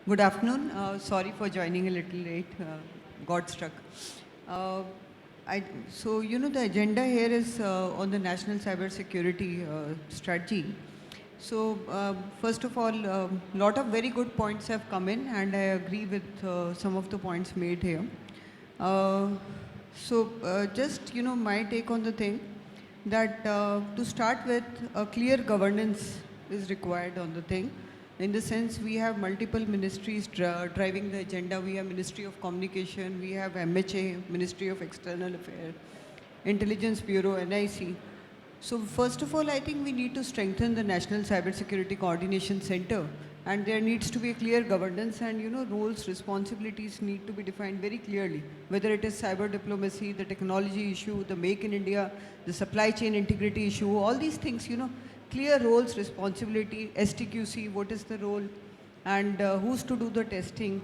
Good afternoon. Sorry for joining a little late. Got struck. Uh, the agenda here is on the national cyber security strategy. So, first of all, a lot of very good points have come in, and I agree with some of the points made here. My take on the thing that to start with, a clear governance is required on the thing. In the sense, we have multiple ministries driving the agenda. We have Ministry of Communication, we have MHA, Ministry of External Affairs, Intelligence Bureau, NIC. So first of all, I think we need to strengthen the National Cybersecurity Coordination Center, and there needs to be a clear governance, and roles, responsibilities need to be defined very clearly, whether it is cyber diplomacy, the technology issue, the Make in India, the supply chain integrity issue, all these things, clear roles, responsibility, STQC, what is the role, and who's to do the testing,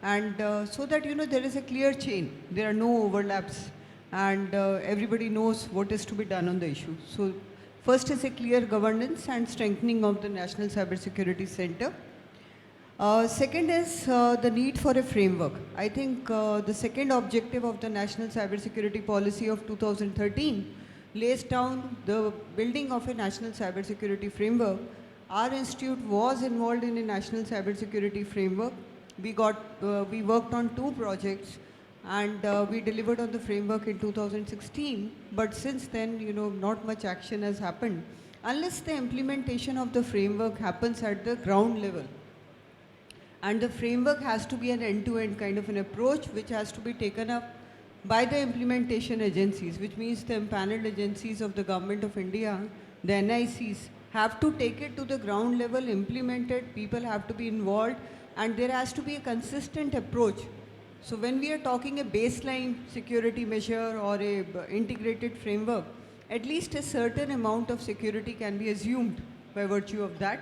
and so that there is a clear chain, there are no overlaps, and everybody knows what is to be done on the issue. So first is a clear governance and strengthening of the National Cybersecurity Center. Second is the need for a framework. I think the second objective of the National Cybersecurity Policy of 2013 lays down the building of a national cybersecurity framework. Our institute was involved in a national cybersecurity framework. We worked on 2 projects, and we delivered on the framework in 2016. But since then, not much action has happened unless the implementation of the framework happens at the ground level. And the framework has to be an end-to-end kind of an approach, which has to be taken up by the implementation agencies, which means the empaneled agencies of the Government of India, the NICs, have to take it to the ground level, implement it, people have to be involved, and there has to be a consistent approach. So when we are talking a baseline security measure or a integrated framework, at least a certain amount of security can be assumed by virtue of that.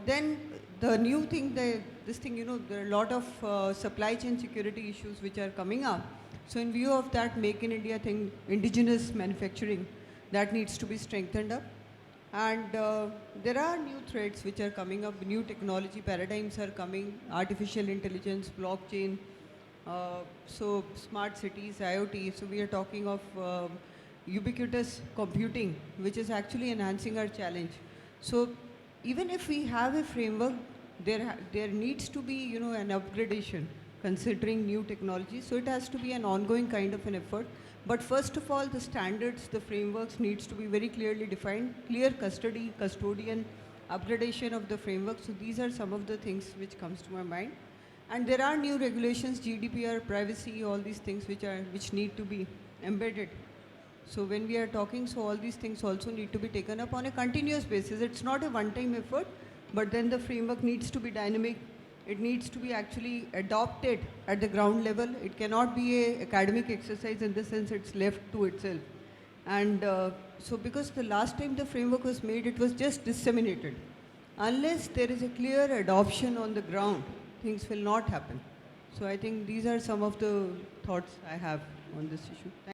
Then the new thing, there are a lot of supply chain security issues which are coming up. So in view of that, Make in India thing, indigenous manufacturing, that needs to be strengthened up. And there are new threats which are coming up, new technology paradigms are coming, artificial intelligence, blockchain, so smart cities, IoT. So we are talking of ubiquitous computing, which is actually enhancing our challenge. So even if we have a framework, there needs to be an upgradation considering new technology. So it has to be an ongoing kind of an effort. But first of all, the standards, the frameworks needs to be very clearly defined, clear custodian, upgradation of the framework. So these are some of the things which comes to my mind. And there are new regulations, GDPR, privacy, all these things which need to be embedded. So when we are talking, so all these things also need to be taken up on a continuous basis. It's not a one-time effort, but then the framework needs to be dynamic. It needs to be actually adopted at the ground level. It cannot be an academic exercise in the sense it's left to itself. And so because the last time the framework was made, it was just disseminated. Unless there is a clear adoption on the ground, things will not happen. So I think these are some of the thoughts I have on this issue. Thank you.